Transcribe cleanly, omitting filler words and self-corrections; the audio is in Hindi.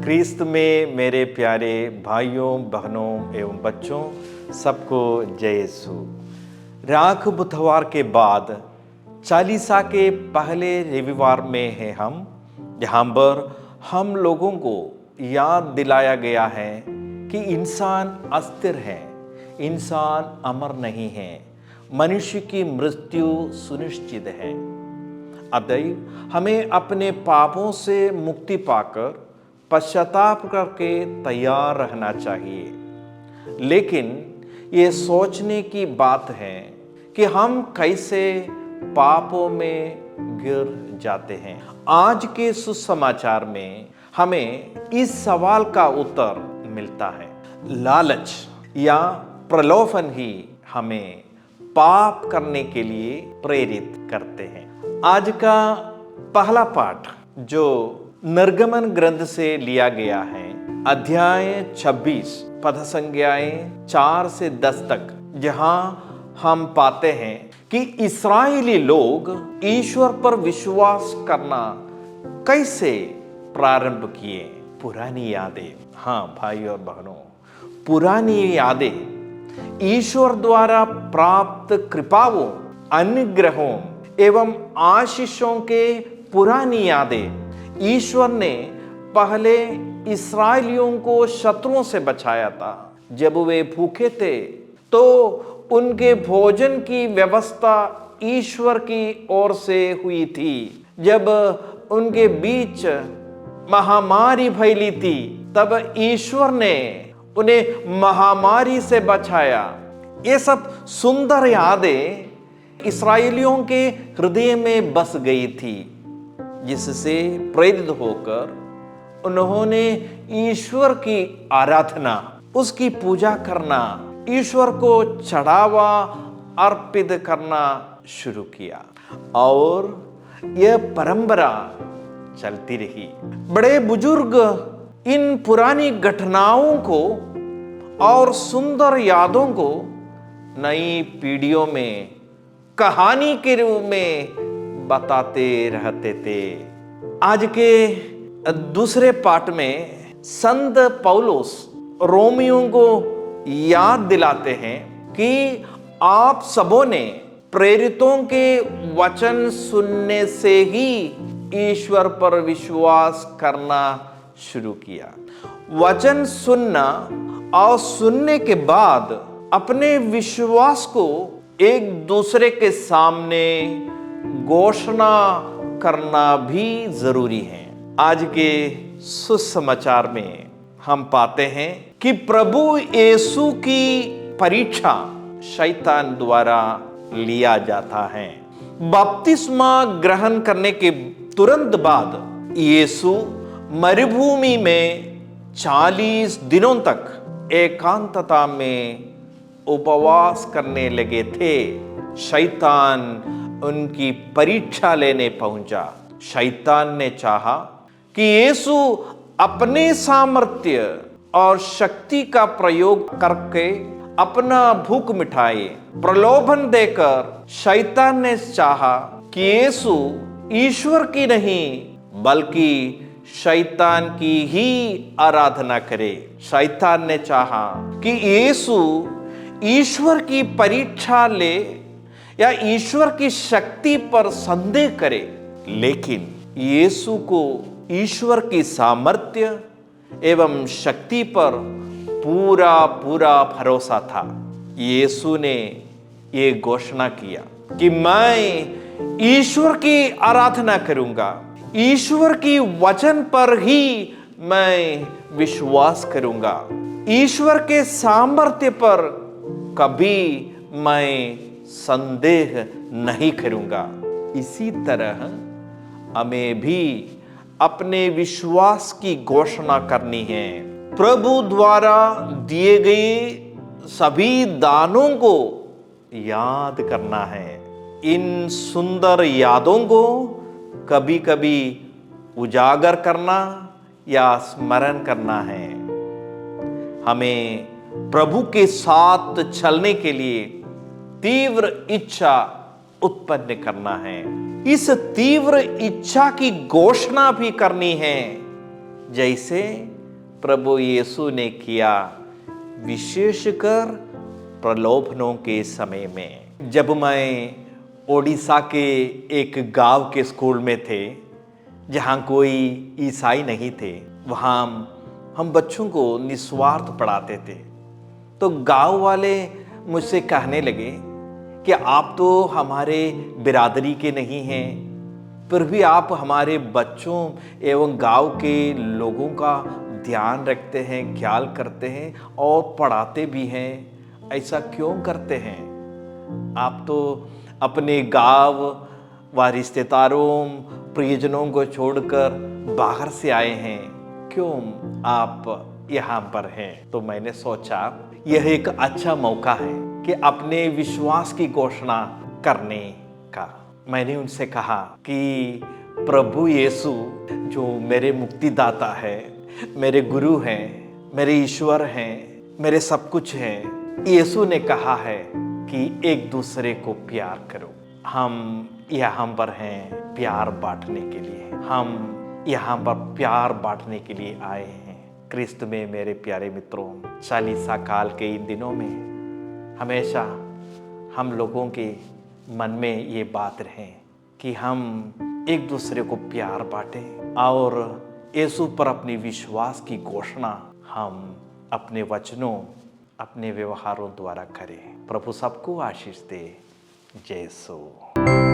क्रिस्त में मेरे प्यारे भाइयों बहनों एवं बच्चों, सबको जय यीशु। राख बुधवार के बाद चालीसा के पहले रविवार में है हम, जहाँ पर हम लोगों को याद दिलाया गया है कि इंसान अस्थिर है, इंसान अमर नहीं है, मनुष्य की मृत्यु सुनिश्चित है। अतएव हमें अपने पापों से मुक्ति पाकर पश्चाताप करके तैयार रहना चाहिए। लेकिन ये सोचने की बात है कि हम कैसे पापों में गिर जाते हैं। आज के सुसमाचार में हमें इस सवाल का उत्तर मिलता है। लालच या प्रलोभन ही हमें पाप करने के लिए प्रेरित करते हैं। आज का पहला पाठ जो निर्गमन ग्रंथ से लिया गया है, अध्याय 26 पद संज्ञाएं 4 से 10 तक, जहां हम पाते हैं कि इस्राएली लोग ईश्वर पर विश्वास करना कैसे प्रारंभ किए। पुरानी यादें, हाँ भाई और बहनों, पुरानी यादें ईश्वर द्वारा प्राप्त कृपाओं, अनुग्रहों एवं आशीषों के पुरानी यादें। ईश्वर ने पहले इस्राएलियों को शत्रुओं से बचाया था। जब वे भूखे थे तो उनके भोजन की व्यवस्था ईश्वर की ओर से हुई थी। जब उनके बीच महामारी फैली थी तब ईश्वर ने उन्हें महामारी से बचाया। ये सब सुंदर यादें इस्राएलियों के हृदय में बस गई थी, जिससे प्रेरित होकर उन्होंने ईश्वर की आराधना, उसकी पूजा करना, ईश्वर को चढ़ावा अर्पित करना शुरू किया और यह परंपरा चलती रही। बड़े बुजुर्ग इन पुरानी घटनाओं को और सुंदर यादों को नई पीढ़ियों में कहानी के रूप में बताते रहते थे। आज के दूसरे पाठ में संत पौलुस रोमियों को याद दिलाते हैं कि आप सबों ने प्रेरितों के वचन सुनने से ही ईश्वर पर विश्वास करना शुरू किया। वचन सुनना और सुनने के बाद अपने विश्वास को एक दूसरे के सामने घोषणा करना भी जरूरी है। आज के सुसमाचार में हम पाते हैं कि प्रभु यीशु की परीक्षा शैतान द्वारा लिया जाता है। बपतिस्मा ग्रहण करने के तुरंत बाद यीशु मरुभूमि में 40 दिनों तक एकांतता में उपवास करने लगे थे। शैतान उनकी परीक्षा लेने पहुंचा। शैतान ने चाहा कि यीशु अपने सामर्थ्य और शक्ति का प्रयोग करके अपना भूख मिटाए। प्रलोभन देकर शैतान ने चाहा कि यीशु ईश्वर की नहीं बल्कि शैतान की ही आराधना करे। शैतान ने चाहा कि यीशु ईश्वर की परीक्षा ले या ईश्वर की शक्ति पर संदेह करे, लेकिन यीशु को ईश्वर की सामर्थ्य एवं शक्ति पर पूरा पूरा भरोसा था। यीशु ने ये घोषणा किया कि मैं ईश्वर की आराधना करूंगा, ईश्वर की वचन पर ही मैं विश्वास करूंगा, ईश्वर के सामर्थ्य पर कभी मैं संदेह नहीं करूंगा। इसी तरह हमें भी अपने विश्वास की घोषणा करनी है। प्रभु द्वारा दिए गए सभी दानों को याद करना है। इन सुंदर यादों को कभी कभी उजागर करना या स्मरण करना है। हमें प्रभु के साथ चलने के लिए तीव्र इच्छा उत्पन्न करना है। इस तीव्र इच्छा की घोषणा भी करनी है, जैसे प्रभु यीशु ने किया, विशेषकर प्रलोभनों के समय में। जब मैं ओडिशा के एक गांव के स्कूल में थे जहां कोई ईसाई नहीं थे, वहां हम बच्चों को निस्वार्थ पढ़ाते थे। तो गांव वाले मुझसे कहने लगे कि आप तो हमारे बिरादरी के नहीं हैं, फिर भी आप हमारे बच्चों एवं गांव के लोगों का ध्यान रखते हैं, ख्याल करते हैं और पढ़ाते भी हैं। ऐसा क्यों करते हैं? आप तो अपने गांव व रिश्तेदारों, प्रियजनों को छोड़कर बाहर से आए हैं, क्यों आप यहाँ पर हैं? तो मैंने सोचा यह एक अच्छा मौका है कि अपने विश्वास की घोषणा करने का। मैंने उनसे कहा कि प्रभु यीशु जो मेरे मुक्तिदाता है, मेरे गुरु हैं, मेरे ईश्वर हैं, मेरे सब कुछ हैं, यीशु ने कहा है कि एक दूसरे को प्यार करो। हम यहाँ पर हैं प्यार बांटने के लिए, हम यहाँ पर प्यार बांटने के लिए आए हैं। क्रिस्त में मेरे प्यारे मित्रों, चालीसा काल के इन दिनों में हमेशा हम लोगों के मन में ये बात रहे कि हम एक दूसरे को प्यार बांटें और यीशु पर अपने विश्वास की घोषणा हम अपने वचनों, अपने व्यवहारों द्वारा करें। प्रभु सबको आशीष दे। जय यीशु।